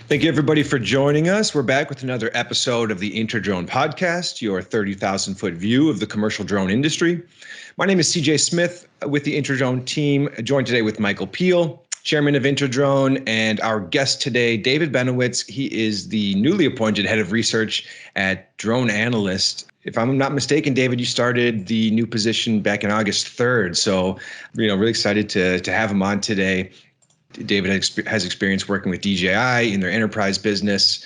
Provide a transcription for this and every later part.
Thank you, everybody, for joining us. We're back with another episode of the InterDrone Podcast, your 30,000-foot view of the commercial drone industry. My name is CJ Smith with the InterDrone team, joined today with Michael Pehel, chairman of InterDrone, and our guest today, David Benowitz. He is the newly appointed head of research at DroneAnalyst. If I'm not mistaken, David, you started the new position back in August 3rd. So, really excited to have him on today. David has experience working with DJI in their enterprise business.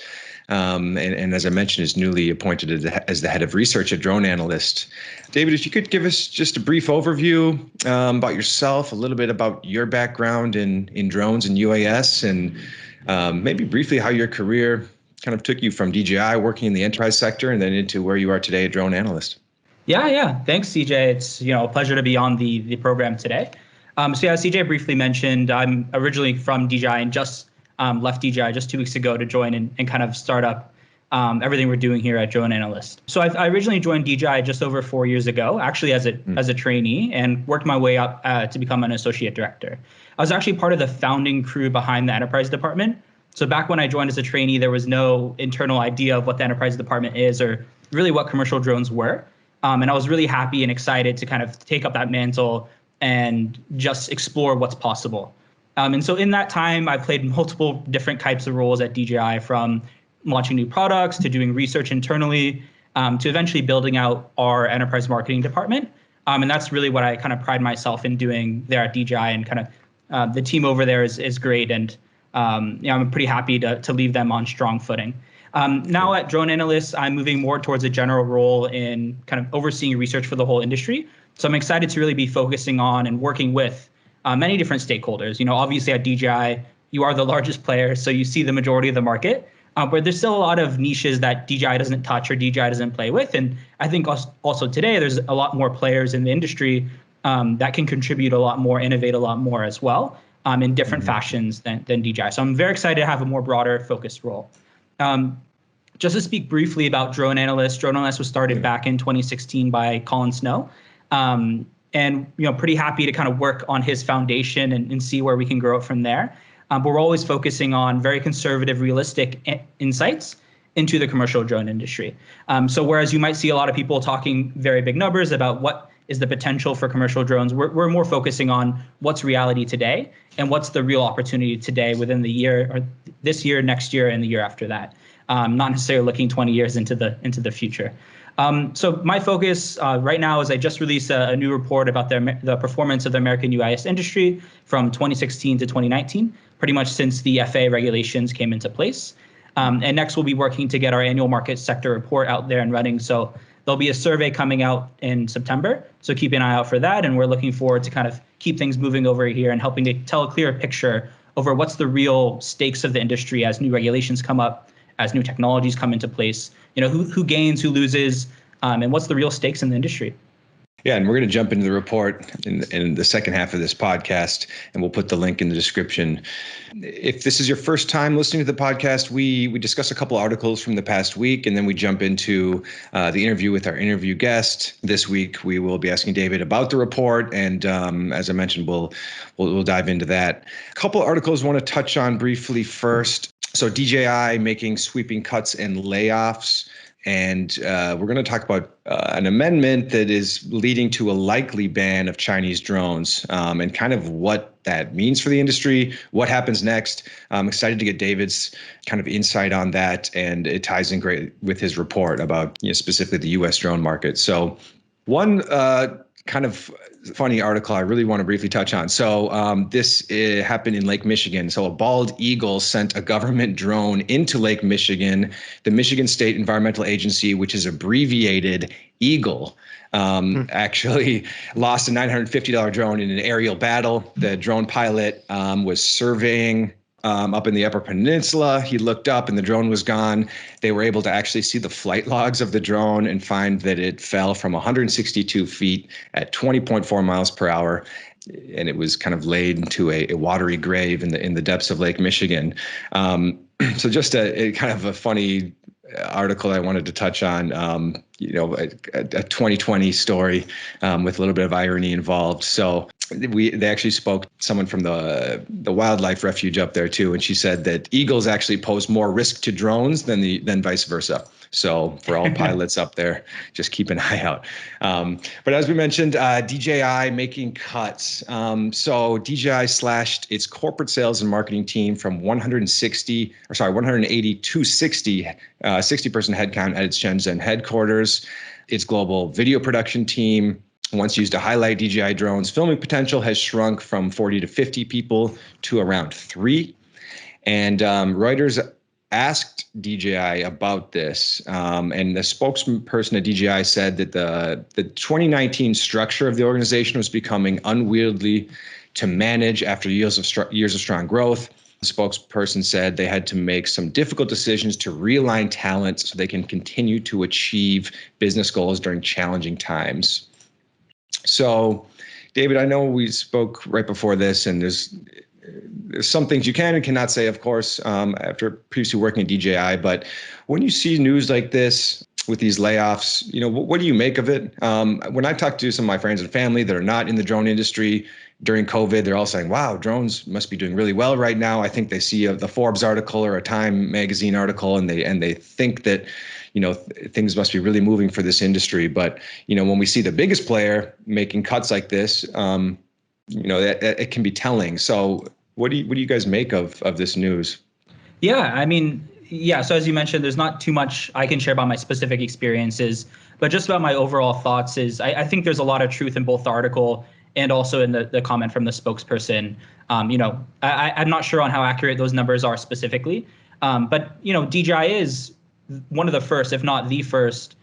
And as I mentioned, is newly appointed as the head of research at DroneAnalyst. David, if you could give us just a brief overview about yourself, a little bit about your background in drones and UAS, and maybe briefly how your career kind of took you from DJI working in the enterprise sector and then into where you are today at DroneAnalyst. Yeah. Thanks, CJ. It's a pleasure to be on the program today. As CJ briefly mentioned, I'm originally from DJI and just left DJI just 2 weeks ago to join and kind of start up everything we're doing here at DroneAnalyst. So I originally joined DJI just over 4 years ago, actually as a trainee, and worked my way up to become an associate director. I was actually part of the founding crew behind the enterprise department. So back when I joined as a trainee, there was no internal idea of what the enterprise department is or really what commercial drones were. And I was really happy and excited to kind of take up that mantle and just explore what's possible. And so in that time, I played multiple different types of roles at DJI, from launching new products to doing research internally to eventually building out our enterprise marketing department. And that's really what I kind of pride myself in doing there at DJI, and kind of the team over there is great. And I'm pretty happy to leave them on strong footing. Now at DroneAnalyst, I'm moving more towards a general role in kind of overseeing research for the whole industry. So I'm excited to really be focusing on and working with many different stakeholders. Obviously at DJI, you are the largest player, so you see the majority of the market. But there's still a lot of niches that DJI doesn't touch or DJI doesn't play with. And I think also today there's a lot more players in the industry that can contribute a lot more, innovate a lot more as well in different fashions than DJI. So I'm very excited to have a more broader focused role. Just to speak briefly about DroneAnalyst was started back in 2016 by Colin Snow. And pretty happy to kind of work on his foundation and see where we can grow it from there. But we're always focusing on very conservative, realistic insights into the commercial drone industry. So whereas you might see a lot of people talking very big numbers about what is the potential for commercial drones, we're more focusing on what's reality today and what's the real opportunity today within the year, or this year, next year, and the year after that. Not necessarily looking 20 years into the future. So my focus right now is I just released a new report about the performance of the American UAS industry from 2016 to 2019, pretty much since the FAA regulations came into place. And next we'll be working to get our annual market sector report out there and running. So there'll be a survey coming out in September. So keep an eye out for that. And we're looking forward to kind of keep things moving over here and helping to tell a clear picture over what's the real stakes of the industry as new regulations come up, as new technologies come into place, who gains, who loses, and what's the real stakes in the industry. Yeah, and we're going to jump into the report in the second half of this podcast, and we'll put the link in the description. If this is your first time listening to the podcast, we discuss a couple articles from the past week, and then we jump into the interview with our interview guest. This week, we will be asking David about the report, and as I mentioned, we'll dive into that. A couple articles I want to touch on briefly first. So DJI making sweeping cuts and layoffs. And we're going to talk about an amendment that is leading to a likely ban of Chinese drones and kind of what that means for the industry, what happens next. I'm excited to get David's kind of insight on that, and it ties in great with his report about specifically the U.S. drone market. So one kind of funny article I really want to briefly touch on. So this happened in Lake Michigan. So a bald eagle sent a government drone into Lake Michigan. The Michigan State Environmental Agency, which is abbreviated EAGLE, actually lost a $950 drone in an aerial battle. The drone pilot was surveying up in the Upper Peninsula. He looked up and the drone was gone. They were able to actually see the flight logs of the drone and find that it fell from 162 feet at 20.4 miles per hour. And it was kind of laid into a watery grave in the depths of Lake Michigan. So just a kind of a funny article I wanted to touch on, a 2020 story with a little bit of irony involved. So they actually spoke to someone from the wildlife refuge up there too, and she said that eagles actually pose more risk to drones than vice versa. So for all pilots up there, just keep an eye out. But as we mentioned, DJI making cuts. So DJI slashed its corporate sales and marketing team from 180 to 60 person headcount at its Shenzhen headquarters. Its global video production team, once used to highlight DJI drones' filming potential, has shrunk from 40 to 50 people to around 3. And Reuters asked DJI about this, and the spokesperson at DJI said that the 2019 structure of the organization was becoming unwieldy to manage after years of strong growth. The spokesperson said they had to make some difficult decisions to realign talent so they can continue to achieve business goals during challenging times. So, David, I know we spoke right before this, and there's some things you can and cannot say, of course, after previously working at DJI. But when you see news like this with these layoffs, what do you make of it? When I talk to some of my friends and family that are not in the drone industry during COVID, they're all saying, wow, drones must be doing really well right now. I think they see the Forbes article or a Time magazine article, and they think that things must be really moving for this industry. But when we see the biggest player making cuts like this, it can be telling. So what do you guys make of this news? Yeah, I mean, so as you mentioned, there's not too much I can share about my specific experiences, but just about my overall thoughts is I think there's a lot of truth in both the article and also in the comment from the spokesperson. I'm not sure on how accurate those numbers are specifically, but DJI is one of the first, if not the first,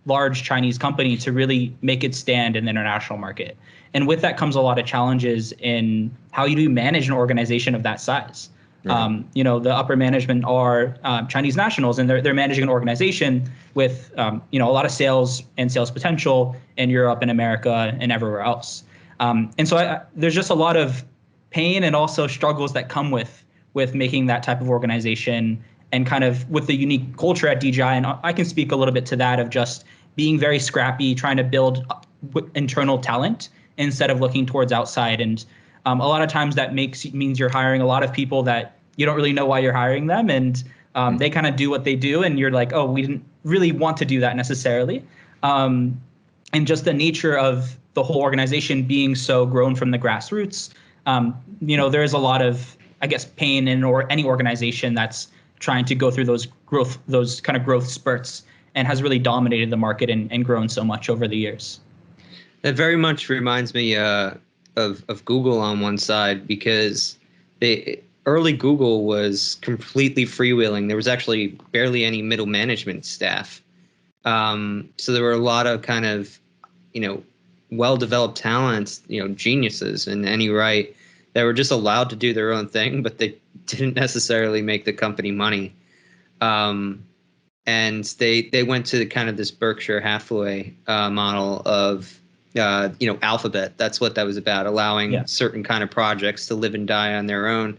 large Chinese company to really make its stand in the international market. And with that comes a lot of challenges in how you do manage an organization of that size. Right. The upper management are Chinese nationals, and they're managing an organization with a lot of sales and sales potential in Europe and America and everywhere else. And so there's just a lot of pain and also struggles that come with making that type of organization, and kind of with the unique culture at DJI. And I can speak a little bit to that, of just being very scrappy, trying to build internal talent instead of looking towards outside. And a lot of times that means you're hiring a lot of people that you don't really know why you're hiring them. And they kind of do what they do. And you're like, oh, we didn't really want to do that necessarily. And just the nature of the whole organization being so grown from the grassroots, there is a lot of, I guess, pain in any organization that's trying to go through those kind of growth spurts, and has really dominated the market and grown so much over the years. That very much reminds me of Google on one side, because early Google was completely freewheeling. There was actually barely any middle management staff. So there were a lot of kind of, well-developed talents, geniuses in any right, that were just allowed to do their own thing, but they didn't necessarily make the company money. And they went to kind of this Berkshire Hathaway model of, Alphabet. That's what that was about, allowing certain kind of projects to live and die on their own.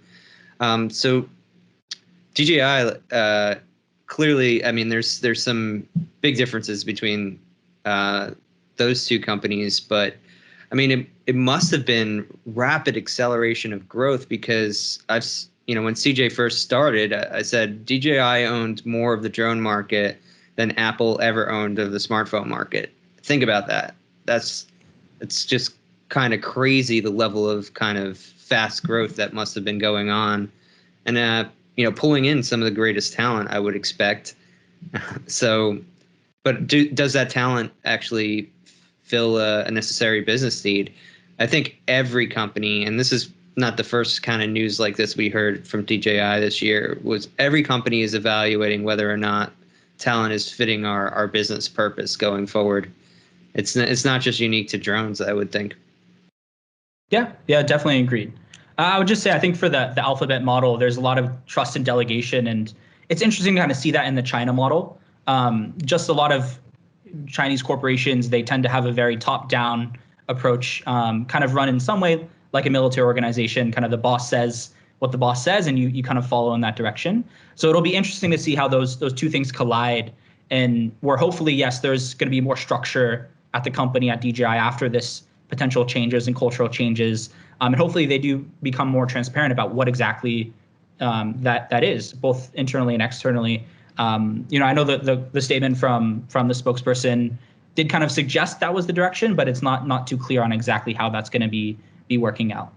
So DJI, clearly, I mean, there's some big differences between those two companies, but I mean, it must have been rapid acceleration of growth, because when CJ first started, I said DJI owned more of the drone market than Apple ever owned of the smartphone market. Think about that. It's just kind of crazy, the level of kind of fast growth that must have been going on, and pulling in some of the greatest talent, I would expect. So, but does that talent actually fill a necessary business need? I think every company, and this is not the first kind of news like this we heard from DJI this year, was every company is evaluating whether or not talent is fitting our business purpose going forward. It's not just unique to drones, I would think. Yeah, definitely agreed. I would just say, I think for the Alphabet model, there's a lot of trust and delegation, and it's interesting to kind of see that in the China model. Just a lot of Chinese corporations, they tend to have a very top-down approach, kind of run in some way like a military organization. Kind of the boss says what the boss says, and you kind of follow in that direction. So it'll be interesting to see how those two things collide, and where hopefully, yes, there's going to be more structure at the company, at DJI, after this potential changes and cultural changes. And hopefully they do become more transparent about what exactly that is, both internally and externally. I know that the statement from the spokesperson did kind of suggest that was the direction, but it's not too clear on exactly how that's going to be working out.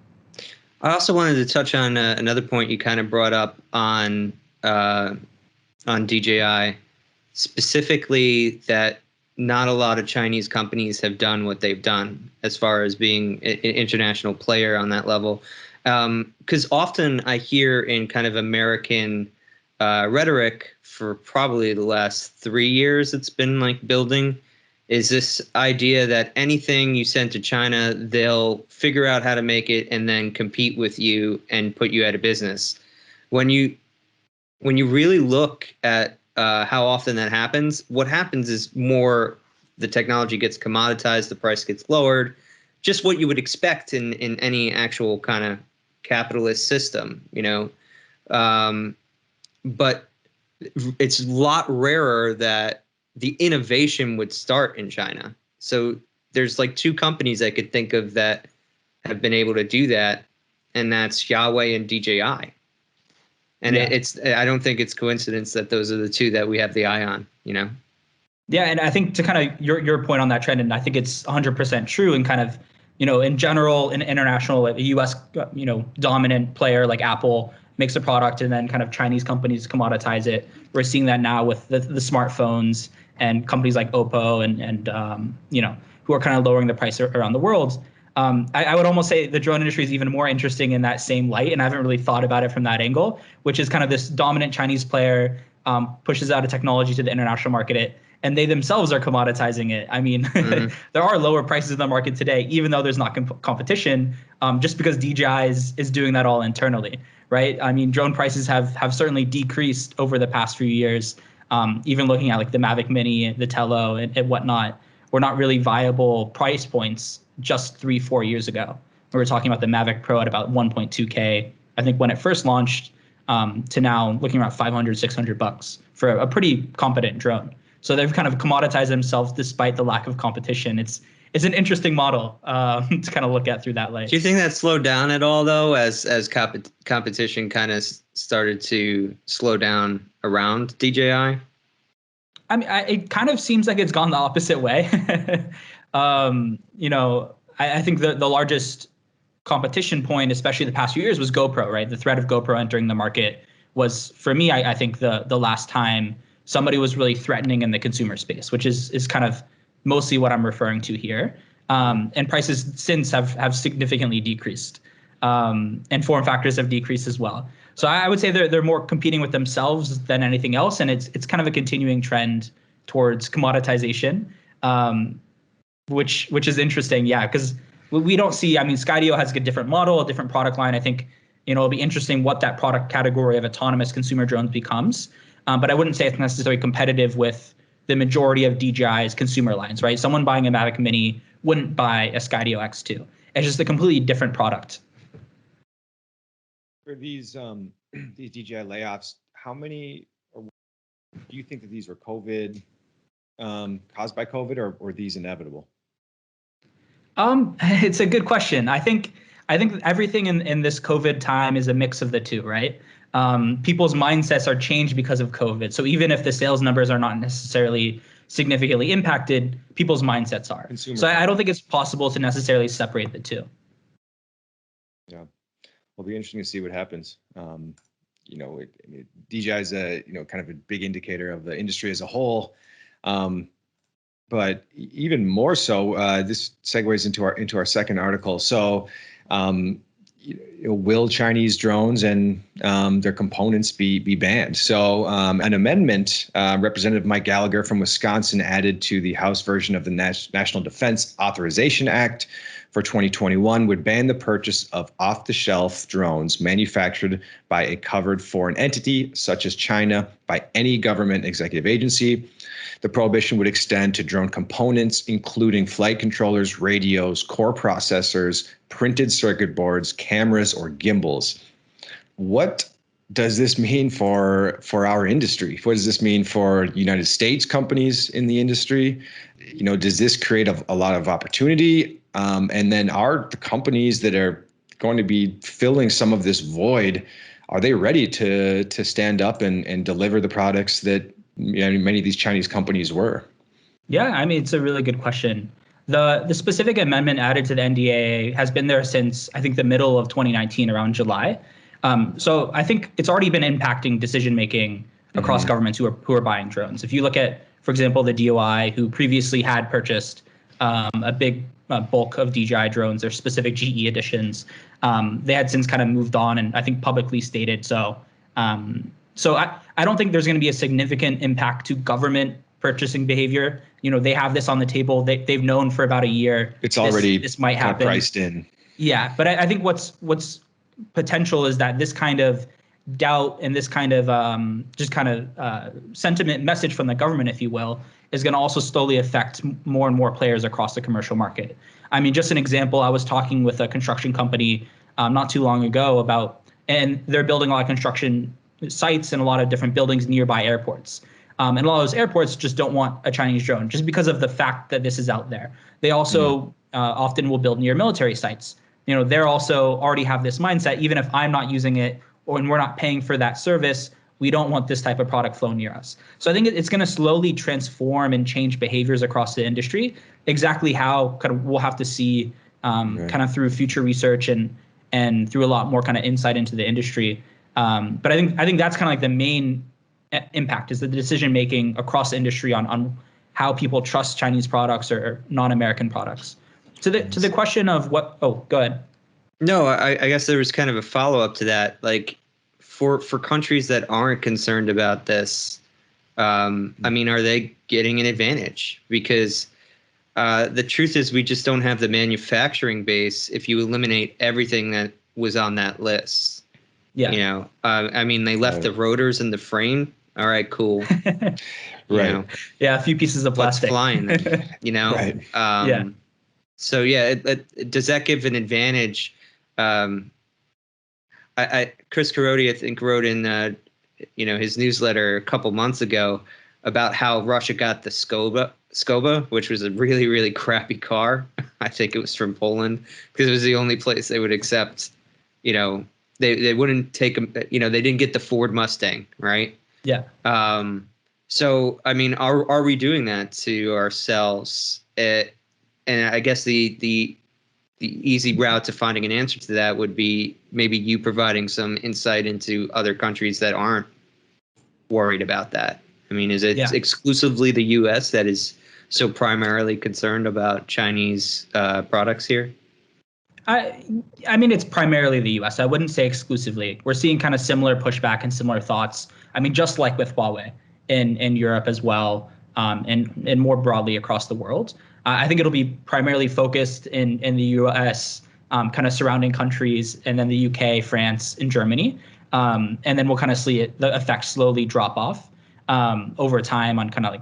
I also wanted to touch on another point you kind of brought up on DJI, specifically that not a lot of Chinese companies have done what they've done as far as being an international player on that level. Because often I hear in kind of American rhetoric for probably the last 3 years, it's been like building, is this idea that anything you send to China, they'll figure out how to make it and then compete with you and put you out of business. When you really look at how often that happens, what happens is more the technology gets commoditized, the price gets lowered, just what you would expect in any actual kind of capitalist system, but it's a lot rarer that the innovation would start in China. So there's like 2 companies I could think of that have been able to do that, and that's Huawei and DJI. And I don't think it's coincidence that those are the 2 that we have the eye on, Yeah, and I think to kind of your point on that trend, and I think it's 100% true, and kind of, in general, in international, like a U.S. Dominant player like Apple makes a product, and then kind of Chinese companies commoditize it. We're seeing that now with the smartphones and companies like Oppo and who are kind of lowering the price around the world. I would almost say the drone industry is even more interesting in that same light, and I haven't really thought about it from that angle, which is kind of this dominant Chinese player pushes out a technology to the international market, and they themselves are commoditizing it. I mean, there are lower prices in the market today, even though there's not competition, just because DJI is doing that all internally, right? I mean, drone prices have certainly decreased over the past few years. Even looking at like the Mavic Mini, the Tello, and whatnot, were not really viable price points just 3-4 years ago. We were talking about the Mavic Pro at about 1.2K, I think, when it first launched, to now looking around $500-$600 for a pretty competent drone. So they've kind of commoditized themselves despite the lack of competition. It's an interesting model to kind of look at through that lens. Do you think that slowed down at all, though, as competition kind of started to slow down around DJI? I mean, it kind of seems like it's gone the opposite way. I think the largest competition point, especially the past few years, was GoPro, right? The threat of GoPro entering the market was, for me, I think the last time somebody was really threatening in the consumer space, which is kind of mostly what I'm referring to here. And prices since have significantly decreased, and form factors have decreased as well. So I would say they're more competing with themselves than anything else, and it's kind of a continuing trend towards commoditization, which is interesting, yeah, because we don't see. I mean, Skydio has a different model, a different product line. I think it'll be interesting what that product category of autonomous consumer drones becomes, but I wouldn't say it's necessarily competitive with the majority of DJI's consumer lines, right? Someone buying a Mavic Mini wouldn't buy a Skydio X2. It's just a completely different product. For these DJI layoffs, how many do you think that these were COVID, caused by COVID, or were these inevitable? It's a good question. I think everything in this COVID time is a mix of the 2, right? People's mindsets are changed because of COVID. So even if the sales numbers are not necessarily significantly impacted, people's mindsets are. So I don't think it's possible to necessarily separate the 2. Yeah. It'll be interesting to see what happens. DJI is a kind of a big indicator of the industry as a whole, but even more so, this segues into our second article. So, will Chinese drones and their components be banned? So, an amendment, Representative Mike Gallagher from Wisconsin added to the House version of the National Defense Authorization Act for 2021 would ban the purchase of off-the-shelf drones manufactured by a covered foreign entity, such as China, by any government executive agency. The prohibition would extend to drone components, including flight controllers, radios, core processors, printed circuit boards, cameras, or gimbals. What does this mean for our industry? What does this mean for United States companies in the industry? Does this create a lot of opportunity? And then the companies that are going to be filling some of this void, are they ready to stand up and deliver the products that many of these Chinese companies were? Yeah, I mean, it's a really good question. The specific amendment added to the NDAA has been there since, I think, the middle of 2019, around July. So I think it's already been impacting decision-making across governments who are buying drones. If you look at, for example, the DOI, who previously had purchased a big bulk of DJI drones, their specific GE editions, they had since kind of moved on and I think publicly stated so. So I don't think there's going to be a significant impact to government purchasing behavior. They have this on the table. They've known for about a year. It's already this might happen. Priced in. Yeah, but I think what's potential is that this kind of doubt and this kind of sentiment message from the government, if you will, is going to also slowly affect more and more players across the commercial market. I mean, just an example, I was talking with a construction company not too long ago and they're building a lot of construction sites and a lot of different buildings nearby airports. And a lot of those airports just don't want a Chinese drone just because of the fact that this is out there. They also often will build near military sites. They're also already have this mindset, even if I'm not using it and we're not paying for that service, we don't want this type of product flown near us. So I think it's going to slowly transform and change behaviors across the industry. Exactly how we'll have to see kind of through future research and through a lot more kind of insight into the industry. But I think that's kind of like the main impact is the decision making across the industry on how people trust Chinese products or non-American products. To the question of what? Oh, go ahead. No, I guess there was kind of a follow up to that. Like for countries that aren't concerned about this, I mean, are they getting an advantage? Because the truth is, we just don't have the manufacturing base. If you eliminate everything that was on that list, I mean, they left the rotors and the frame. All right, cool. Right. Yeah, a few pieces of plastic. What's flying then, Right. So yeah, does that give an advantage? Chris Carodi, I think, wrote in his newsletter a couple months ago about how Russia got the Skoda, which was a really, really crappy car. I think it was from Poland because it was the only place they would accept. They wouldn't take them. They didn't get the Ford Mustang, right? Yeah. So I mean, are we doing that to ourselves? And I guess the easy route to finding an answer to that would be maybe you providing some insight into other countries that aren't worried about that. I mean, is it exclusively the U.S. that is so primarily concerned about Chinese products here? I mean, it's primarily the U.S. I wouldn't say exclusively. We're seeing kind of similar pushback and similar thoughts. I mean, just like with Huawei in Europe as well, and more broadly across the world. I think it'll be primarily focused in the U.S., kind of surrounding countries, and then the U.K., France, and Germany. And then we'll kind of see the effect slowly drop off over time on kind of like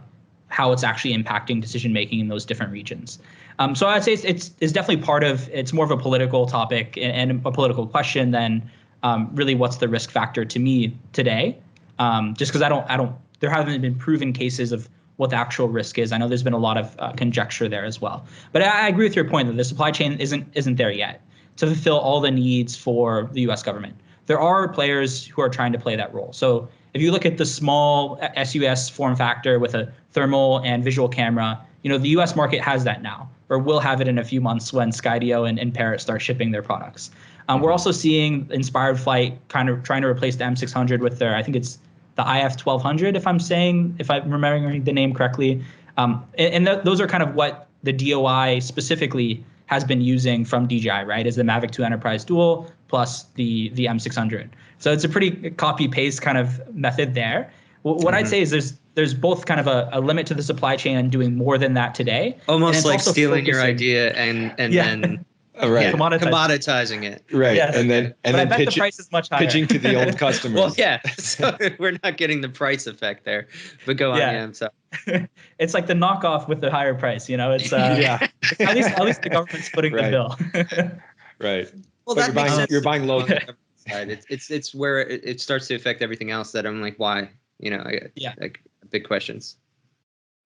how it's actually impacting decision making in those different regions. So I'd say it's definitely it's more of a political topic and a political question than really what's the risk factor to me today. Just because there haven't been proven cases of what the actual risk is. I know there's been a lot of conjecture there as well. But I agree with your point that the supply chain isn't there yet to fulfill all the needs for the U.S. government. There are players who are trying to play that role. So if you look at the small SUS form factor with a thermal and visual camera, the U.S. market has that now, or will have it in a few months when Skydio and Parrot start shipping their products. We're also seeing Inspired Flight kind of trying to replace the M600 with their, I think it's the IF 1200, if I'm remembering the name correctly. Those are kind of what the DOI specifically has been using from DJI, right? Is the Mavic 2 Enterprise Dual plus the M600. So it's a pretty copy paste kind of method there. What I'd say is there's both kind of a limit to the supply chain and doing more than that today. Almost like stealing your idea and then commoditizing it. Right. Yes. And then I bet the price is much higher. Pitching to the old customers. Well, yeah. So we're not getting the price effect there. But go on, yeah. So it's like the knockoff with the higher price, It's at least the government's footing the bill. Right. Well, that makes sense. You're buying low. It's where it starts to affect everything else that I'm like, why? Like big questions.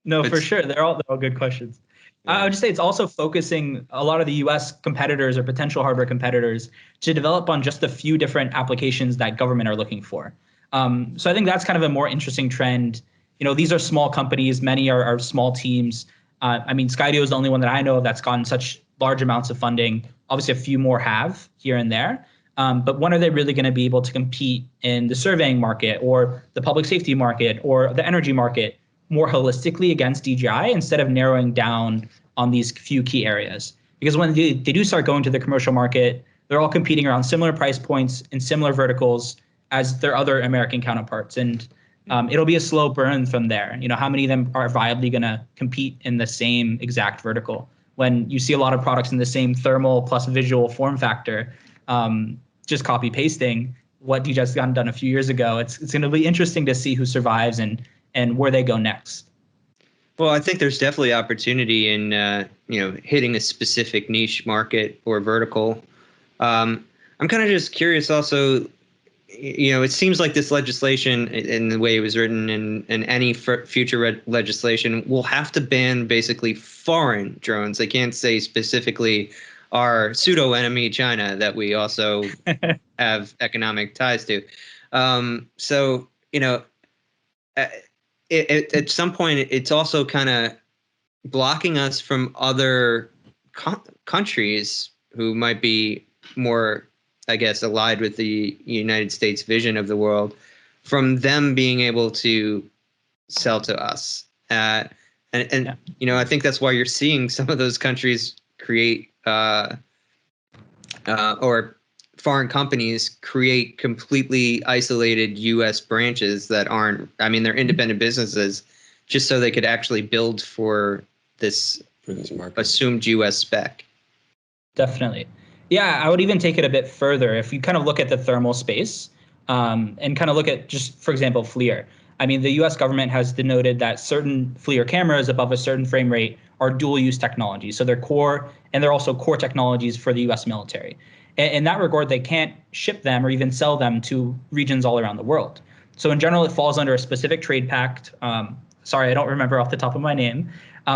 No, for sure. They're all good questions. I would just say it's also focusing a lot of the U.S. competitors or potential hardware competitors to develop on just a few different applications that government are looking for. So I think that's kind of a more interesting trend. These are small companies. Many are small teams. I mean, Skydio is the only one that I know of that's gotten such large amounts of funding. Obviously, a few more have here and there. But when are they really going to be able to compete in the surveying market or the public safety market or the energy market more holistically against DJI instead of narrowing down on these few key areas? Because when they do start going to the commercial market, they're all competing around similar price points in similar verticals as their other American counterparts. And it'll be a slow burn from there. How many of them are viably going to compete in the same exact vertical? When you see a lot of products in the same thermal plus visual form factor, just copy pasting what DJI's gotten done a few years ago, it's going to be interesting to see who survives and where they go next. Well, I think there's definitely opportunity in hitting a specific niche market or vertical. I'm kind of just curious also. It seems like this legislation, in the way it was written, and any future legislation will have to ban basically foreign drones. They can't say specifically our pseudo enemy China that we also have economic ties to. So at some point, it's also kind of blocking us from other countries who might be more, I guess, allied with the United States vision of the world, from them being able to sell to us. I think that's why you're seeing some of those countries create or foreign companies create completely isolated U.S. branches that aren't, they're independent businesses just so they could actually build for this market. Assumed U.S. spec. Definitely. Yeah, I would even take it a bit further. If you kind of look at the thermal space and kind of look at just, for example, FLIR. The U.S. government has denoted that certain FLIR cameras above a certain frame rate are dual-use technologies. So they're core, and they're also core technologies for the U.S. military. In that regard, they can't ship them or even sell them to regions all around the world. So in general, it falls under a specific trade pact. Sorry, I don't remember off the top of my name,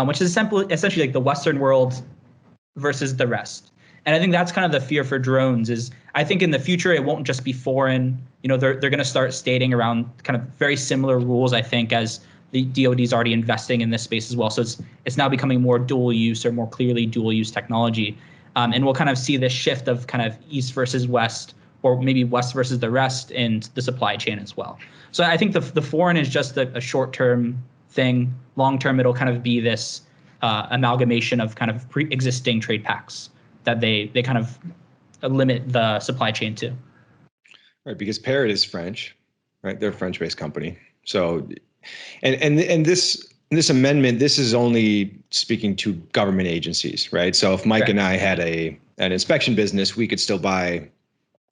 which is essentially like the Western world versus the rest. And I think that's kind of the fear for drones is I think in the future, it won't just be foreign. They're going to start stating around kind of very similar rules, I think, as the DoD is already investing in this space as well. So it's now becoming more dual use or more clearly dual use technology. And we'll kind of see this shift of kind of East versus West, or maybe West versus the rest in the supply chain as well. So I think the foreign is just a short-term thing. Long-term, it'll kind of be this amalgamation of kind of pre-existing trade pacts that they kind of limit the supply chain to. Right, because Parrot is French, right? They're a French-based company. So, and this amendment, this is only speaking to government agencies, right? So if Mike and I had an inspection business, we could still buy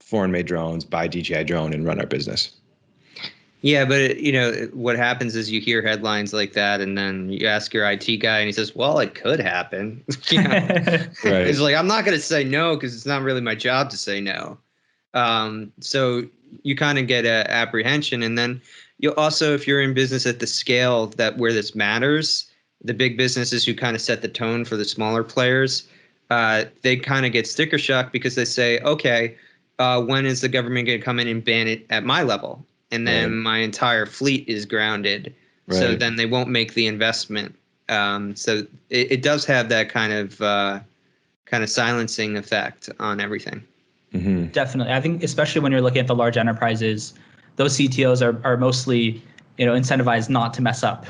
foreign-made drones, buy DJI drone, and run our business. Yeah, but what happens is you hear headlines like that, and then you ask your IT guy, and he says, "Well, it could happen." Right. He's like, "I'm not going to say no because it's not really my job to say no." So you kind of get an apprehension, and then you also, if you're in business at the scale where this matters, the big businesses who kind of set the tone for the smaller players, they kind of get sticker shock because they say, "Okay, when is the government going to come in and ban it at my level?" And then my entire fleet is grounded. Right. So then they won't make the investment. So it does have that kind of silencing effect on everything. Mm-hmm. Definitely. I think especially when you're looking at the large enterprises, those CTOs are mostly incentivized not to mess up,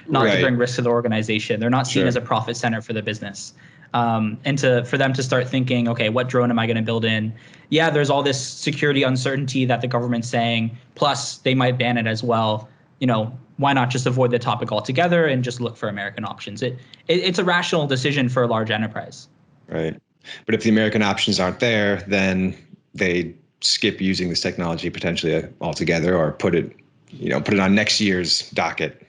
not to bring risk to the organization. They're not seen as a profit center for the business. And for them to start thinking, okay, what drone am I going to build in? Yeah, there's all this security uncertainty that the government's saying, plus they might ban it as well. Why not just avoid the topic altogether and just look for American options? It's a rational decision for a large enterprise. Right. But if the American options aren't there, then they skip using this technology potentially altogether, or put it on next year's docket.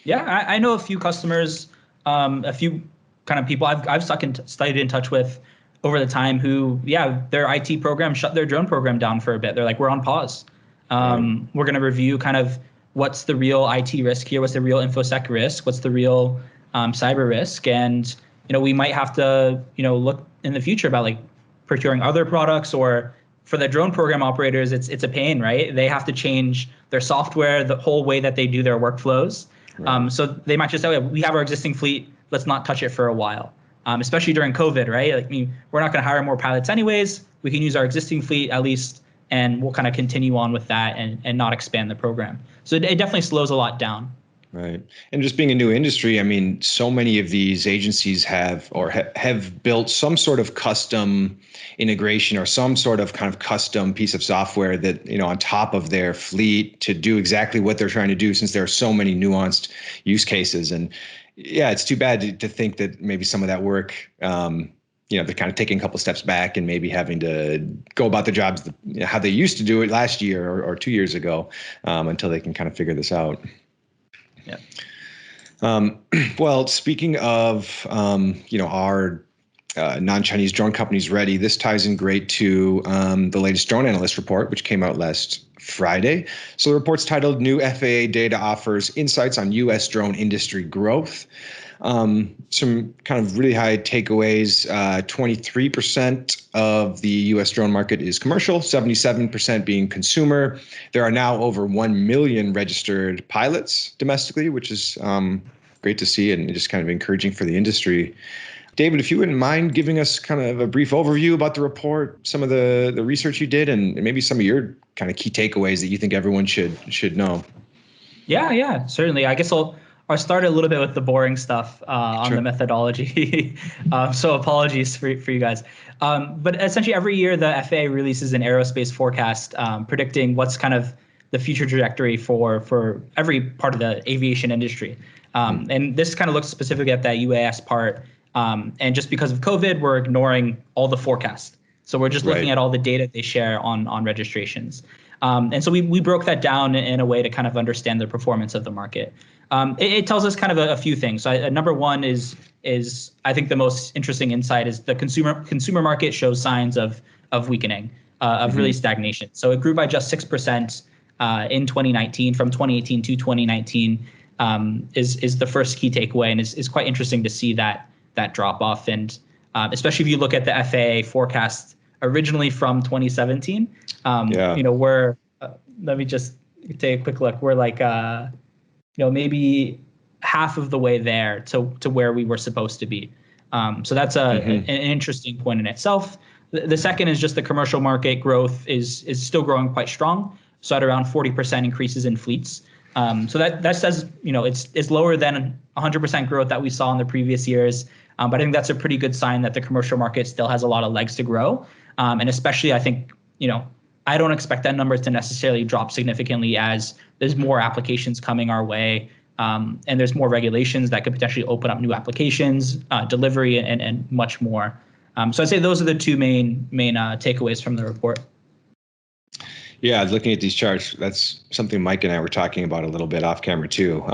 Yeah, I know a few customers, a few kind of people I've stayed in touch with over the time who, their IT program shut their drone program down for a bit. They're like, we're on pause. We're going to review kind of what's the real IT risk here, what's the real InfoSec risk, what's the real cyber risk, and we might have to, look in the future about like procuring other products. Or for the drone program operators, it's a pain, right? They have to change their software, the whole way that they do their workflows. Right. So they might just say, we have our existing fleet, let's not touch it for a while. Especially during COVID, right? Like, we're not going to hire more pilots anyways. We can use our existing fleet at least, and we'll kind of continue on with that and not expand the program. So it definitely slows a lot down. Right. And just being a new industry, I mean, so many of these agencies have built some sort of custom integration or some sort of kind of custom piece of software that, on top of their fleet to do exactly what they're trying to do, since there are so many nuanced use cases. And yeah, it's too bad to think that maybe some of that work, they're kind of taking a couple steps back and maybe having to go about the jobs how they used to do it last year or 2 years ago, until they can kind of figure this out. Yeah. Well, speaking of, our non-Chinese drone companies ready, this ties in great to the latest DroneAnalyst report, which came out last Friday. So the report's titled New FAA Data Offers Insights on U.S. Drone Industry Growth. Some kind of really high takeaways. 23% of the U.S. drone market is commercial, 77% being consumer. There are now over 1 million registered pilots domestically, which is great to see and just kind of encouraging for the industry. David, if you wouldn't mind giving us kind of a brief overview about the report, some of the research you did, and maybe some of your kind of key takeaways that you think everyone should know. Yeah, certainly. I guess I'll start a little bit with the boring stuff on the methodology. So apologies for you guys. But essentially every year the FAA releases an aerospace forecast predicting what's kind of the future trajectory for every part of the aviation industry. And this kind of looks specifically at that UAS part. And just because of COVID, we're ignoring all the forecasts. So we're just looking at all the data they share on registrations. And so we broke that down in a way to kind of understand the performance of the market. It tells us kind of a few things. So number one is I think the most interesting insight is the consumer market shows signs of weakening, of really stagnation. So it grew by just 6% in 2019, from 2018 to 2019 is the first key takeaway, and is quite interesting to see that drop off. And especially if you look at the FAA forecast originally from 2017, we're let me just take a quick look. We're like maybe half of the way there to where we were supposed to be. So that's an interesting point in itself. The second is just the commercial market growth is still growing quite strong. So at around 40% increases in fleets. So that says, it's lower than 100% growth that we saw in the previous years. But I think that's a pretty good sign that the commercial market still has a lot of legs to grow. And especially, I think, I don't expect that number to necessarily drop significantly as there's more applications coming our way. And there's more regulations that could potentially open up new applications, delivery, and much more. So I'd say those are the two main takeaways from the report. Yeah, looking at these charts, that's something Mike and I were talking about a little bit off camera too.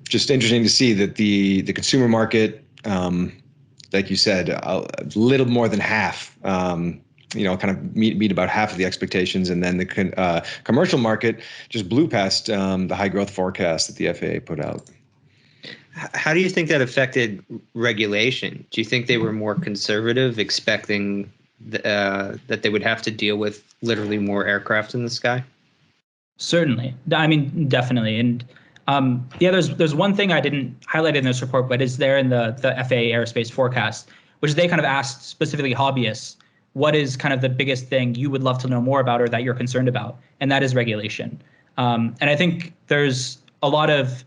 Just interesting to see that the consumer market, like you said, a little more than half, kind of meet about half of the expectations, and then the commercial market just blew past the high growth forecast that the FAA put out. How do you think that affected regulation? Do you think they were more conservative, expecting that they would have to deal with literally more aircraft in the sky? Certainly. I mean, definitely. And there's one thing I didn't highlight in this report, but it's there in the FAA aerospace forecast, which they kind of asked specifically hobbyists, what is kind of the biggest thing you would love to know more about or that you're concerned about? And that is regulation. And I think there's a lot of,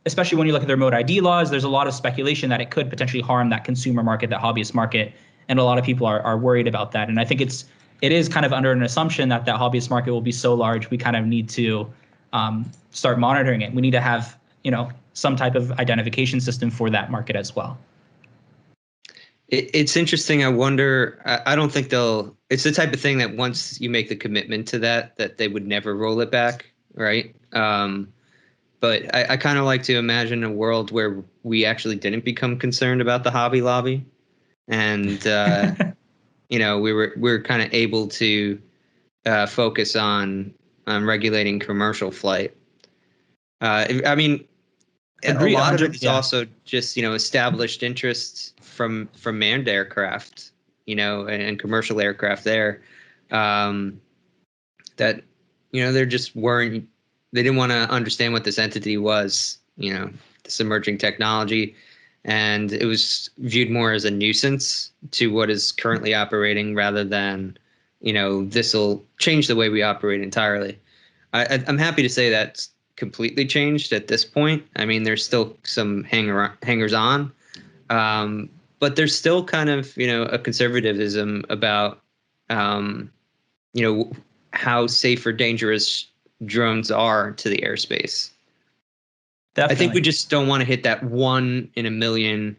especially when you look at the remote ID laws, there's a lot of speculation that it could potentially harm that consumer market, that hobbyist market. And a lot of people are worried about that. And I think it is kind of under an assumption that hobbyist market will be so large, we kind of need to start monitoring it. We need to have, some type of identification system for that market as well. It's interesting. I wonder, I don't think it's the type of thing that once you make the commitment to that they would never roll it back, right? But I kind of like to imagine a world where we actually didn't become concerned about the Hobby Lobby. And, we're kind of able to focus on regulating commercial flight. I mean, Agreed, a lot of 100, it is also just, established interests from manned aircraft, and commercial aircraft there, that, there just weren't, they didn't want to understand what this entity was, this emerging technology. And it was viewed more as a nuisance to what is currently operating rather than, this will change the way we operate entirely. I'm happy to say that's completely changed at this point. I mean, there's still some hangers on, but there's still kind of, a conservatism about, how safe or dangerous drones are to the airspace. Definitely. I think we just don't want to hit that 1 in a million,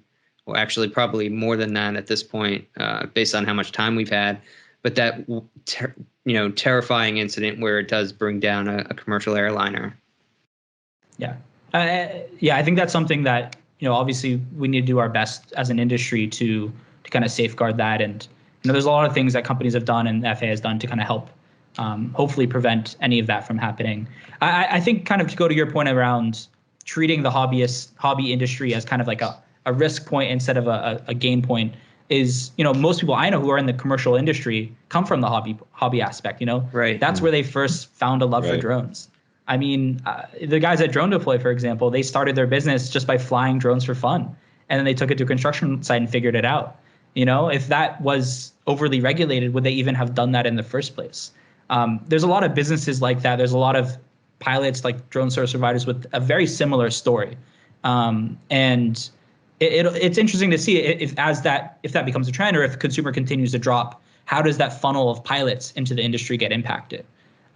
or actually probably more than that at this point, based on how much time we've had. But that, terrifying incident where it does bring down a commercial airliner. Yeah. I think that's something that, obviously we need to do our best as an industry to kind of safeguard that. And, there's a lot of things that companies have done and the FAA has done to kind of help hopefully prevent any of that from happening. I think kind of to go to your point around treating the hobby industry as kind of like a risk point instead of a gain point is, most people I know who are in the commercial industry come from the hobby aspect, Right. That's where they first found a love for drones. I mean, the guys at Drone Deploy, for example, they started their business just by flying drones for fun. And then they took it to a construction site and figured it out. If that was overly regulated, would they even have done that in the first place? There's a lot of businesses like that. There's a lot of pilots like drone service providers with a very similar story. And it's interesting to see if that becomes a trend or if consumer continues to drop, how does that funnel of pilots into the industry get impacted?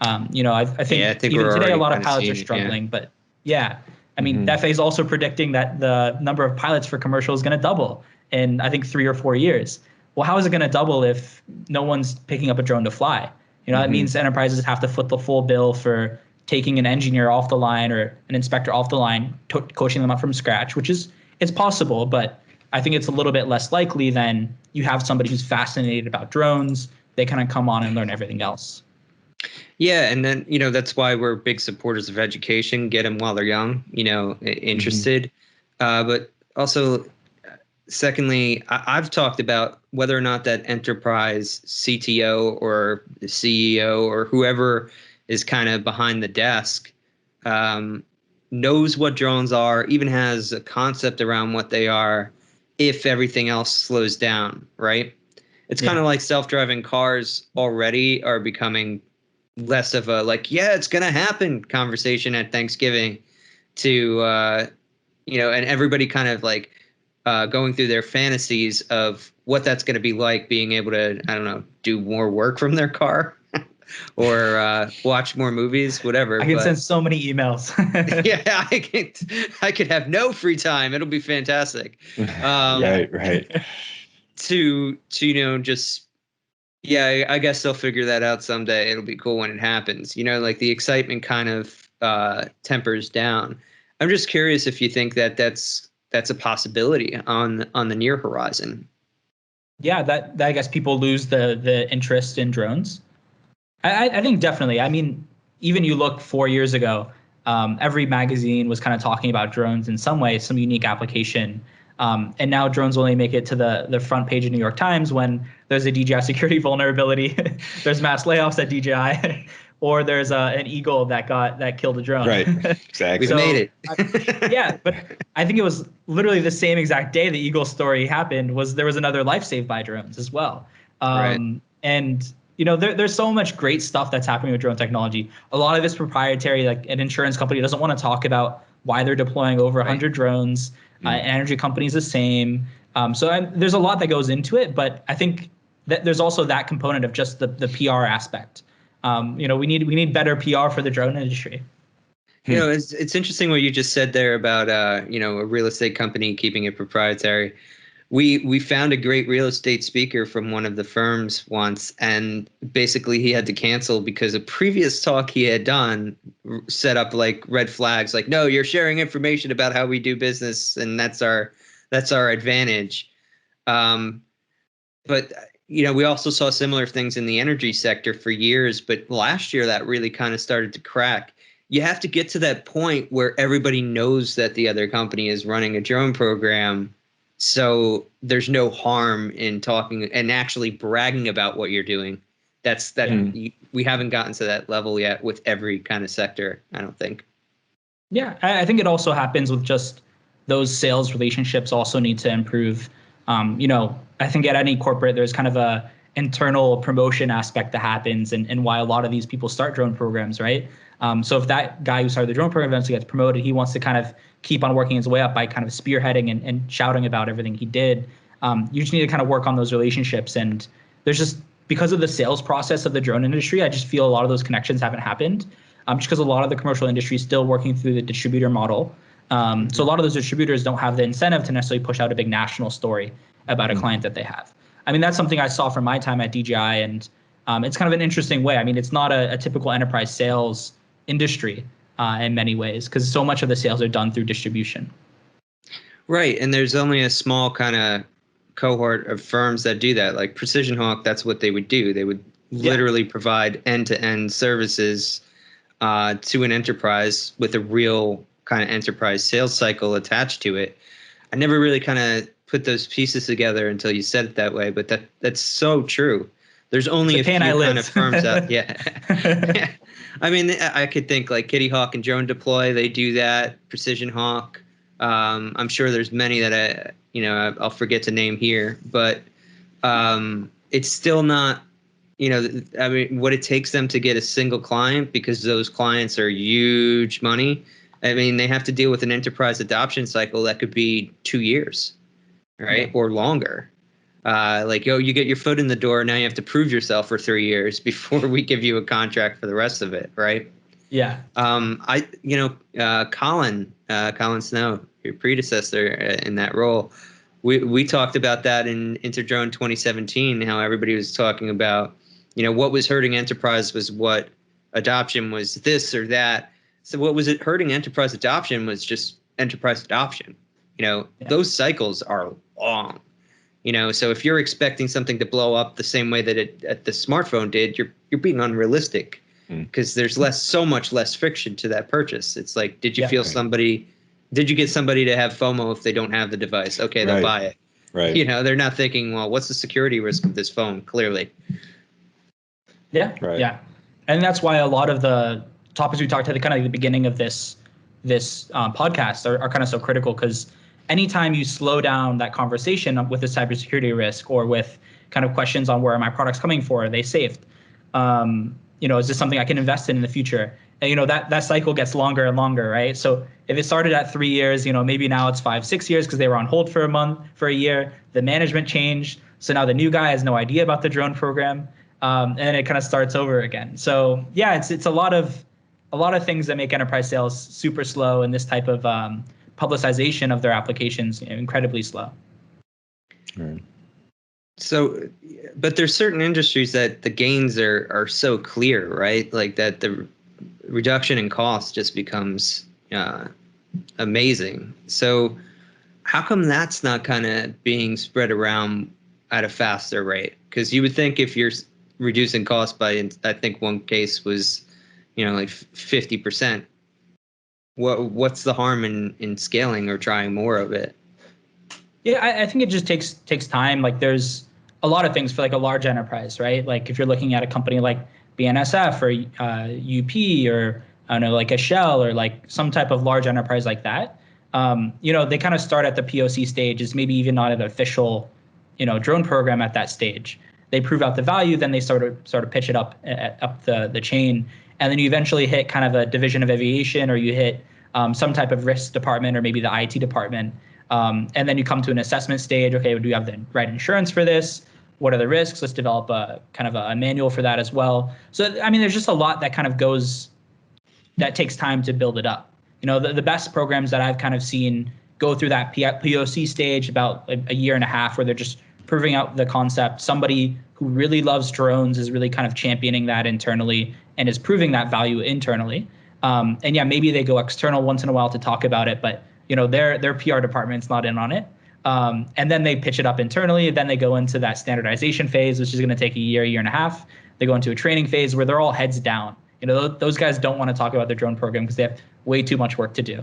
I think even today a lot of pilots are struggling, but I mean, the FAA is also predicting that the number of pilots for commercial is going to double in I think 3 or 4 years. Well, how is it going to double if no one's picking up a drone to fly? That means enterprises have to foot the full bill for taking an engineer off the line or an inspector off the line, coaching them up from scratch, which is it's possible, but I think it's a little bit less likely than you have somebody who's fascinated about drones. They kind of come on and learn everything else. Yeah, and then, that's why we're big supporters of education. Get them while they're young, interested. But also, secondly, I've talked about whether or not that enterprise CTO or the CEO or whoever is kind of behind the desk knows what drones are, even has a concept around what they are, if everything else slows down, right? It's kind of like self-driving cars already are becoming less of a it's going to happen conversation at Thanksgiving to, and everybody kind of going through their fantasies of what that's going to be like, being able to, I don't know, do more work from their car or watch more movies, whatever. I can send so many emails. I could have no free time. It'll be fantastic. Right. To just, I guess they'll figure that out someday. It'll be cool when it happens. The excitement kind of tempers down. I'm just curious if you think that that's a possibility on the near horizon. Yeah, that I guess people lose the interest in drones. I think definitely. I mean, even you look 4 years ago, every magazine was kind of talking about drones in some way, some unique application. And now drones only make it to the front page of New York Times when there's a DJI security vulnerability, there's mass layoffs at DJI, or there's an eagle that killed a drone. Right, exactly. We've made it. But I think it was literally the same exact day the eagle story happened. There was another life saved by drones as well. And there's so much great stuff that's happening with drone technology. A lot of it's proprietary. Like an insurance company doesn't want to talk about why they're deploying over 100 drones. Energy companies the same. So there's a lot that goes into it, but I think that there's also that component of just the PR aspect. We need better PR for the drone industry. It's interesting what you just said there about a real estate company keeping it proprietary. We found a great real estate speaker from one of the firms once, and basically he had to cancel because a previous talk he had done set up red flags, no, you're sharing information about how we do business, and that's our advantage. But we also saw similar things in the energy sector for years, but last year that really kind of started to crack. you have to get to that point where everybody knows that the other company is running a drone program. So there's no harm in talking and actually bragging about what you're doing. We haven't gotten to that level yet with every kind of sector, I don't think. Yeah, I think it also happens with just those sales relationships also need to improve. I think at any corporate, there's kind of a internal promotion aspect that happens and why a lot of these people start drone programs, right? So if that guy who started the drone program eventually gets promoted, he wants to kind of keep on working his way up by kind of spearheading and shouting about everything he did. You just need to kind of work on those relationships. And there's just, because of the sales process of the drone industry, I just feel a lot of those connections haven't happened. Just because a lot of the commercial industry is still working through the distributor model. So a lot of those distributors don't have the incentive to necessarily push out a big national story about a client that they have. I mean, that's something I saw from my time at DJI, and it's kind of an interesting way. I mean, it's not a typical enterprise sales industry in many ways, because so much of the sales are done through distribution. Right, and there's only a small kind of cohort of firms that do that. Like Precision Hawk, that's what they would do. They would literally provide end-to-end services to an enterprise with a real kind of enterprise sales cycle attached to it. I never really kind of put those pieces together until you said it that way, but that's so true. There's only a few kind of firms out. Yeah. I mean, I could think like Kitty Hawk and Drone Deploy, they do that. Precision Hawk. I'm sure there's many that I'll forget to name here, but it's still not, I mean, what it takes them to get a single client, because those clients are huge money. I mean, they have to deal with an enterprise adoption cycle that could be 2 years, right? Or longer. You get your foot in the door. Now you have to prove yourself for 3 years before we give you a contract for the rest of it, right? Yeah. Colin Snow, your predecessor in that role, we talked about that in InterDrone 2017. How everybody was talking about, what was hurting enterprise was what adoption was this or that. So what was it hurting enterprise adoption was just enterprise adoption. Those cycles are long. So if you're expecting something to blow up the same way that the smartphone did, you're being unrealistic, because there's so much less friction to that purchase. It's like, did you get somebody to have FOMO if they don't have the device? Okay, they'll buy it. Right. They're not thinking, well, what's the security risk of this phone? Clearly. Yeah. Right. Yeah. And that's why a lot of the topics we talked at the beginning of this podcast are kind of so critical, because anytime you slow down that conversation with a cybersecurity risk or with kind of questions on where are my products coming for, are they safe? Is this something I can invest in the future? And, that cycle gets longer and longer, right? So if it started at 3 years, maybe now it's 5-6 years because they were on hold for a year. The management changed. So now the new guy has no idea about the drone program. And then it kind of starts over again. So yeah, it's a lot of things that make enterprise sales super slow, and this type of publicization of their applications incredibly slow. Right. So, but there's certain industries that the gains are so clear, right? Like that the reduction in cost just becomes amazing. So how come that's not kind of being spread around at a faster rate? Because you would think if you're reducing costs by, I think one case was, like 50%. What's the harm in scaling or trying more of it? Yeah, I think it just takes time. Like there's a lot of things for like a large enterprise, right? Like if you're looking at a company like BNSF or UP or I don't know, like a Shell or like some type of large enterprise like that, they kind of start at the POC stage, is maybe even not an official, drone program at that stage. They prove out the value, then they sort of pitch it up the chain, and then you eventually hit kind of a division of aviation, or you hit some type of risk department, or maybe the IT department, and then you come to an assessment stage. Okay, do we have the right insurance for this? What are the risks? Let's develop a kind of a manual for that as well. So I mean, there's just a lot that kind of that takes time to build it up. The best programs that I've kind of seen go through that POC stage about a year and a half, where they're just proving out the concept. Somebody who really loves drones is really kind of championing that internally and is proving that value internally. And yeah, maybe they go external once in a while to talk about it, but their PR department's not in on it. And then they pitch it up internally. Then they go into that standardization phase, which is going to take a year and a half. They go into a training phase where they're all heads down those guys don't want to talk about their drone program because they have way too much work to do.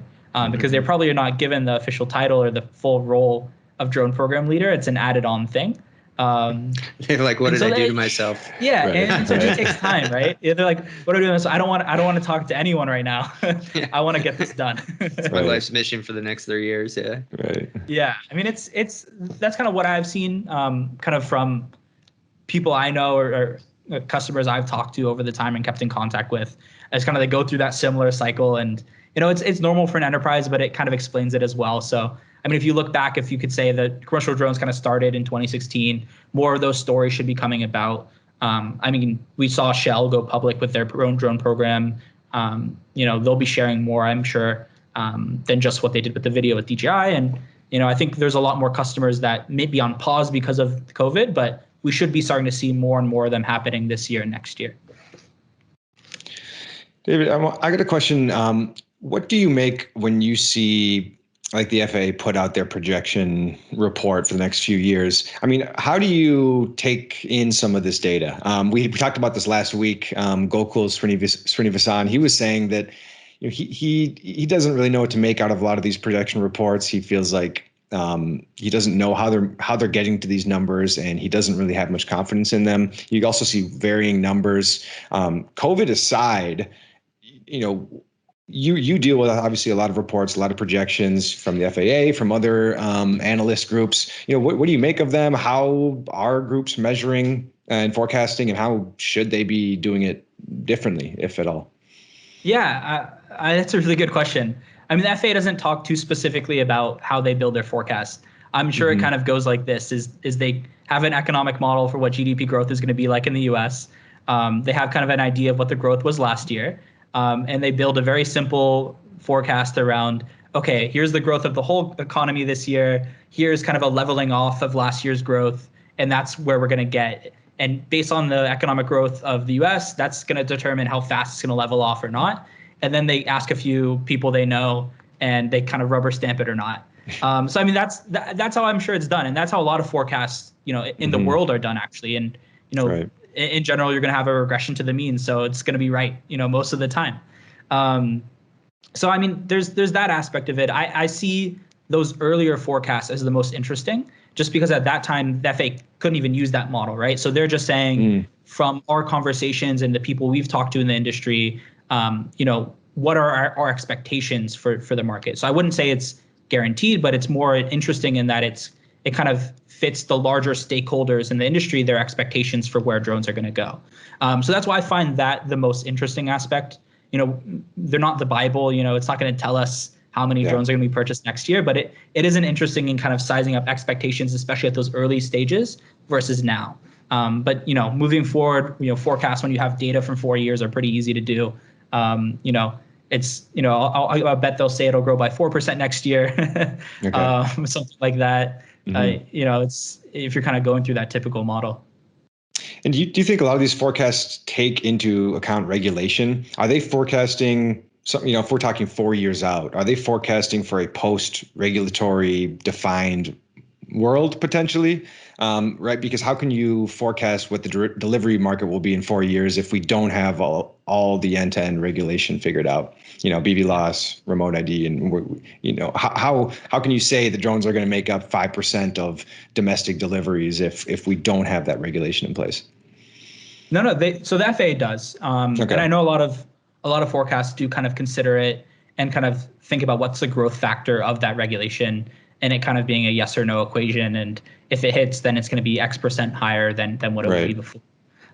Because they're probably not given the official title or the full role of drone program leader. It's an added on thing. They're like, what did I do to myself? Yeah, right. and so it just takes time, right? They're like, what are we doing? So I don't want to talk to anyone right now. I want to get this done. It's my life's mission for the next 3 years. Yeah. Right. Yeah, I mean, it's that's kind of what I've seen, kind of from people I know or customers I've talked to over the time and kept in contact with, as kind of they go through that similar cycle. And it's normal for an enterprise, but it kind of explains it as well. So I mean, if you look back, if you could say that commercial drones kind of started in 2016, more of those stories should be coming about. I mean, we saw Shell go public with their own drone program. They'll be sharing more, I'm sure, than just what they did with the video with DJI. And, I think there's a lot more customers that may be on pause because of COVID, but we should be starting to see more and more of them happening this year and next year. David, I got a question. What do you make when you see like the FAA put out their projection report for the next few years? I mean, how do you take in some of this data? We talked about this last week. Gokul Srinivasan, he was saying that he doesn't really know what to make out of a lot of these projection reports. He feels like he doesn't know how they're getting to these numbers, and he doesn't really have much confidence in them. You also see varying numbers. COVID aside, You deal with obviously a lot of reports, a lot of projections from the FAA, from other analyst groups. What do you make of them? How are groups measuring and forecasting, and how should they be doing it differently, if at all? Yeah, that's a really good question. I mean, the FAA doesn't talk too specifically about how they build their forecast. I'm sure it kind of goes like this: is they have an economic model for what GDP growth is going to be like in the U.S. They have kind of an idea of what the growth was last year. And they build a very simple forecast around, okay, here's the growth of the whole economy this year. Here's kind of a leveling off of last year's growth. And that's where we're going to get. And based on the economic growth of the US, that's going to determine how fast it's going to level off or not. And then they ask a few people they know, and they kind of rubber stamp it or not. So, I mean, that's how I'm sure it's done. And that's how a lot of forecasts, in the world are done, actually. And, right. In general, you're going to have a regression to the mean, so it's going to be right, most of the time. So I mean, there's that aspect of it. I see those earlier forecasts as the most interesting, just because at that time the FAA couldn't even use that model, right? So they're just saying from our conversations and the people we've talked to in the industry, what are our expectations for the market? So I wouldn't say it's guaranteed, but it's more interesting in that it kind of fits the larger stakeholders in the industry, their expectations for where drones are going to go. So that's why I find that the most interesting aspect. They're not the Bible. It's not going to tell us how many drones are going to be purchased next year, but it is an interesting in kind of sizing up expectations, especially at those early stages versus now. But moving forward, forecasts when you have data from 4 years are pretty easy to do. It's I'll bet they'll say it'll grow by 4% next year, something like that. It's if you're kind of going through that typical model. And do you think a lot of these forecasts take into account regulation? Are they forecasting something, if we're talking 4 years out, are they forecasting for a post-regulatory defined world potentially? Right? Because how can you forecast what the delivery market will be in 4 years if we don't have all the end-to-end regulation figured out? BVLOS, remote ID, and how can you say the drones are going to make up 5% of domestic deliveries if we don't have that regulation in place? No. So the FAA does, and I know a lot of forecasts do kind of consider it and kind of think about what's the growth factor of that regulation, and it kind of being a yes or no equation. And if it hits, then it's going to be X% higher than what it would be before.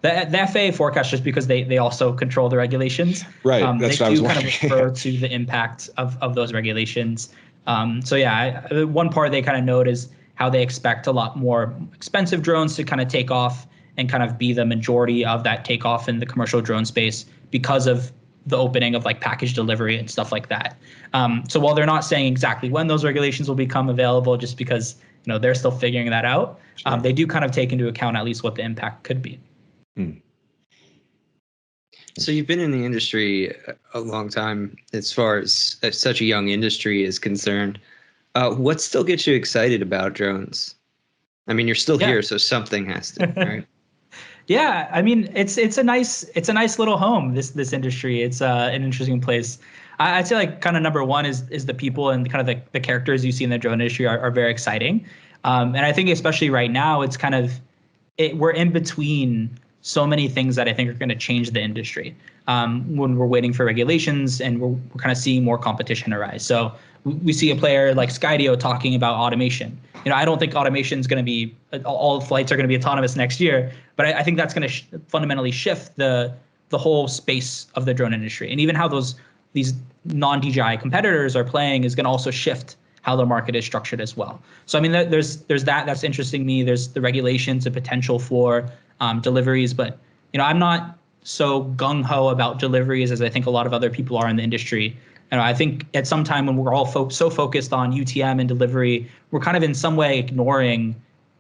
The FAA forecast, just because they also control the regulations, right? That's what I was kind wondering. of refer to the impact of those regulations. So yeah, one part they kind of note is how they expect a lot more expensive drones to kind of take off and kind of be the majority of that takeoff in the commercial drone space because of the opening of like package delivery and stuff like that. So while they're not saying exactly when those regulations will become available, just because they're still figuring that out, they do kind of take into account at least what the impact could be. So you've been in the industry a long time as far as such a young industry is concerned. What still gets you excited about drones? I mean, you're still here, so something has to, right? Yeah, I mean, it's a nice little home. This industry, it's an interesting place. I'd say like kind of number one is the people and kind of the characters you see in the drone industry are very exciting. And I think especially right now, it's kind of we're in between so many things that I think are going to change the industry when we're waiting for regulations and we're kind of seeing more competition arise. So we see a player like Skydio talking about automation. I don't think automation is going to be all flights are going to be autonomous next year, but I think that's going to fundamentally shift the whole space of the drone industry, and even how these non-DJI competitors are playing is going to also shift how the market is structured as well. So I mean, there's that's interesting to me. There's the regulations, the potential for deliveries, but I'm not so gung-ho about deliveries as I think a lot of other people are in the industry. And I think at some time when we're all so focused on UTM and delivery, we're kind of in some way ignoring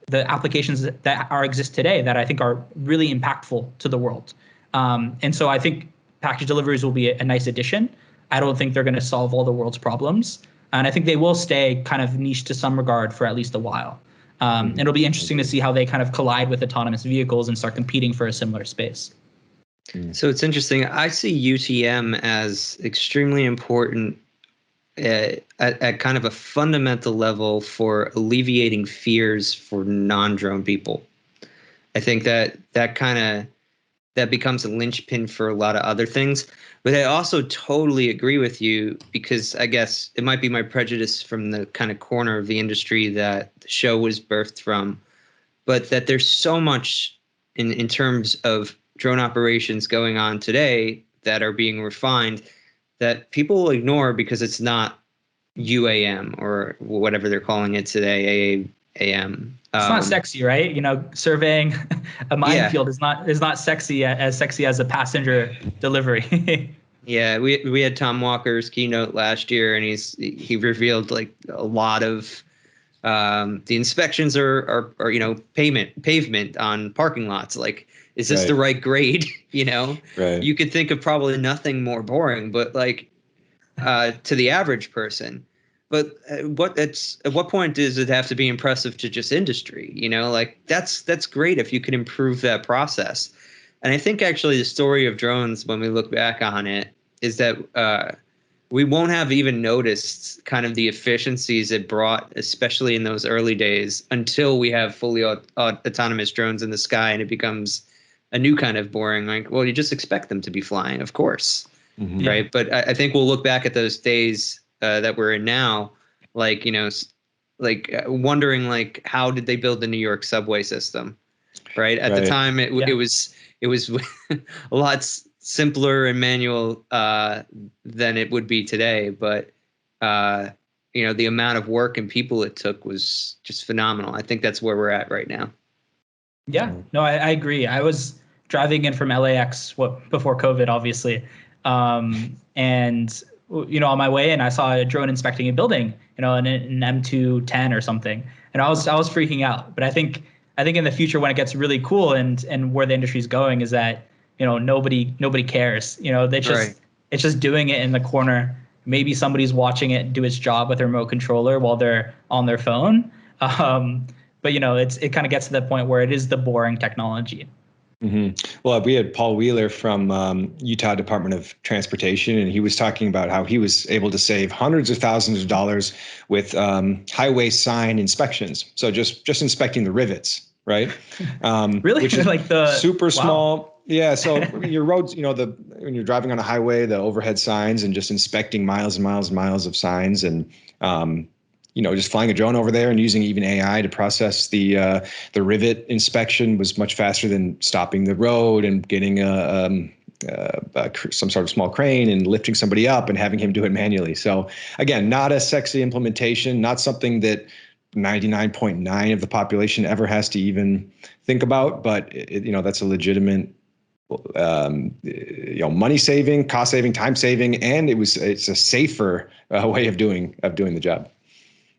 the applications that exist today that I think are really impactful to the world. And so I think package deliveries will be a nice addition. I don't think they're going to solve all the world's problems. And I think they will stay kind of niche to some regard for at least a while. It'll be interesting to see how they kind of collide with autonomous vehicles and start competing for a similar space. So it's interesting. I see UTM as extremely important at kind of a fundamental level for alleviating fears for non-drone people. I think that becomes a linchpin for a lot of other things. But I also totally agree with you, because I guess it might be my prejudice from the kind of corner of the industry that the show was birthed from, but that there's so much in terms of drone operations going on today that are being refined that people will ignore because it's not UAM or whatever they're calling it today, AAM. It's not sexy, right? Surveying a minefield is not sexy as a passenger delivery. Yeah, we had Tom Walker's keynote last year, and he revealed like a lot of the inspections are pavement on parking lots. Like, is this the right grade? Right. You could think of probably nothing more boring, but like to the average person. But at what point does it have to be impressive to just industry? Like that's great if you can improve that process. And I think actually the story of drones, when we look back on it, is that we won't have even noticed kind of the efficiencies it brought, especially in those early days, until we have fully autonomous drones in the sky, and it becomes a new kind of boring. Like, well, you just expect them to be flying, of course, right? But I think we'll look back at those days that we're in now, like wondering like, how did they build the New York subway system, right? At the time, it was a lot simpler and manual than it would be today, but the amount of work and people it took was just phenomenal. I think that's where we're at right now. Yeah, no, I agree. I was driving in from LAX before COVID, obviously, and on my way in, I saw a drone inspecting a building, an M210 or something, and I was freaking out. But I think in the future, when it gets really cool and where the industry is going, is that nobody cares. It's just doing it in the corner. Maybe somebody's watching it do its job with a remote controller while they're on their phone. But it kind of gets to the point where it is the boring technology. Mm-hmm. Well, we had Paul Wheeler from Utah Department of Transportation, and he was talking about how he was able to save hundreds of thousands of dollars with highway sign inspections. So just inspecting the rivets, right? Really? Which is like the super small. Wow. Yeah. So your roads, when you're driving on a highway, the overhead signs, and just inspecting miles and miles and miles of signs, and just flying a drone over there and using even AI to process the rivet inspection was much faster than stopping the road and getting some sort of small crane and lifting somebody up and having him do it manually. So again, not a sexy implementation, not something that 99.9% of the population ever has to even think about, but that's a legitimate money saving, cost saving, time saving, and it's a safer way of doing the job.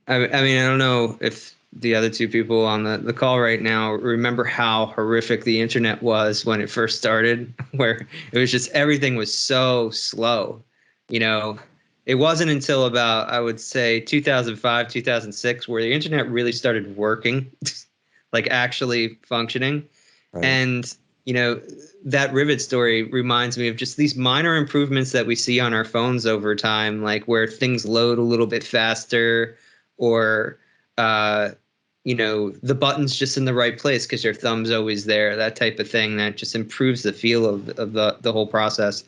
I mean, I don't know if the other two people on the call right now remember how horrific the internet was when it first started, where it was just everything was so slow. It wasn't until about, I would say, 2005, 2006, where the internet really started working, like actually functioning. Right. And that rivet story reminds me of just these minor improvements that we see on our phones over time, like where things load a little bit faster, or the button's just in the right place because your thumb's always there, that type of thing that just improves the feel of the whole process.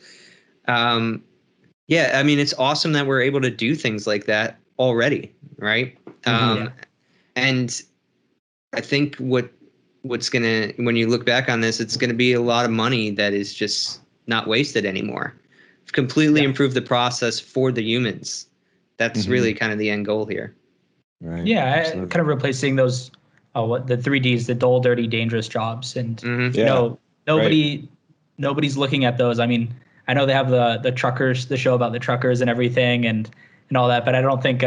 It's awesome that we're able to do things like that already, right? And I think what's gonna, when you look back on this, it's gonna be a lot of money that is just not wasted anymore. Completely improve the process for the humans. That's really kind of the end goal here. Right. Yeah, kind of replacing those the 3Ds, the dull, dirty, dangerous jobs, and nobody's looking at those. I mean, I know they have the truckers, the show about the truckers and everything, and all that, but I don't think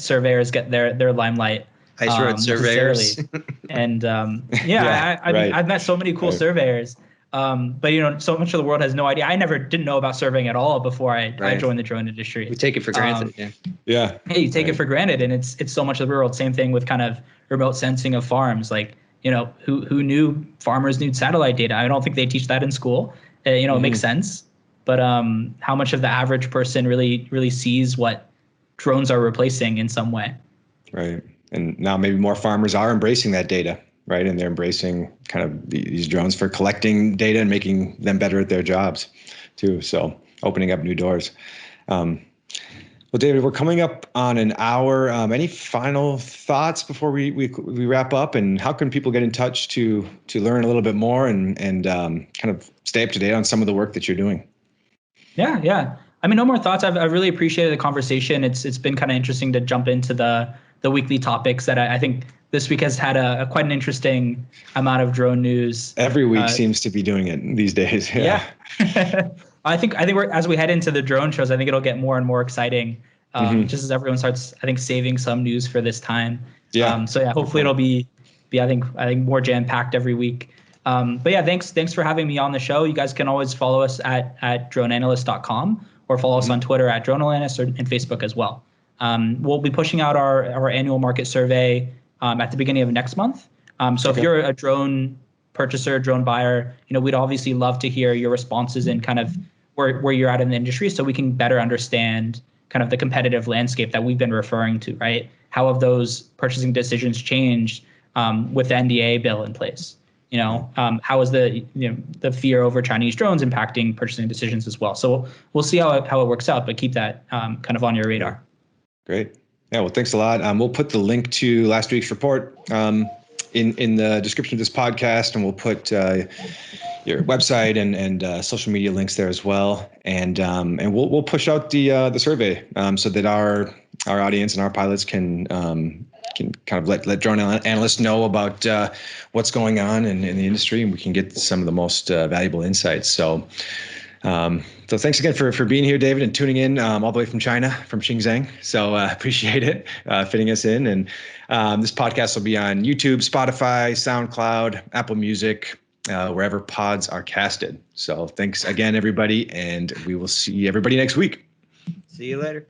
surveyors get their limelight. Ice road surveyors. And I've met so many cool surveyors, but so much of the world has no idea. I didn't know about surveying at all before I joined the drone industry. We take it for granted. Yeah, you take it for granted, and it's so much of the world. Same thing with kind of remote sensing of farms. Like, who knew farmers need satellite data? I don't think they teach that in school. It makes sense, but how much of the average person really sees what drones are replacing in some way? Right. And now maybe more farmers are embracing that data, right? And they're embracing kind of these drones for collecting data and making them better at their jobs too. So opening up new doors. Well, David, we're coming up on an hour. Any final thoughts before we wrap up? And how can people get in touch to learn a little bit more and kind of stay up to date on some of the work that you're doing? Yeah. I mean, no more thoughts. I've really appreciated the conversation. It's been kind of interesting to jump into the weekly topics that I think this week has had a quite an interesting amount of drone news. Every week seems to be doing it these days. Yeah. I think as we head into the drone shows, I think it'll get more and more exciting. Just as everyone starts, I think, saving some news for this time. Yeah. Hopefully it'll be I think more jam packed every week. But yeah, thanks for having me on the show. You guys can always follow us at DroneAnalyst.com or follow us on Twitter at DroneAnalyst and Facebook as well. We'll be pushing out our annual market survey at the beginning of next month. So if you're a drone purchaser, drone buyer, we'd obviously love to hear your responses and kind of where you're at in the industry, so we can better understand kind of the competitive landscape that we've been referring to, right? How have those purchasing decisions changed with the NDA bill in place? How is the fear over Chinese drones impacting purchasing decisions as well? So we'll see how it works out, but keep that kind of on your radar. Great. Yeah, well, thanks a lot. We'll put the link to last week's report in the description of this podcast, and we'll put your website and social media links there as well. And we'll push out the survey so that our audience and our pilots can kind of let drone analysts know about what's going on in the industry, and we can get some of the most valuable insights. So thanks again for being here, David, and tuning in all the way from China, from Xinjiang. So appreciate it, fitting us in. And this podcast will be on YouTube, Spotify, SoundCloud, Apple Music, wherever pods are casted. So thanks again, everybody, and we will see everybody next week. See you later.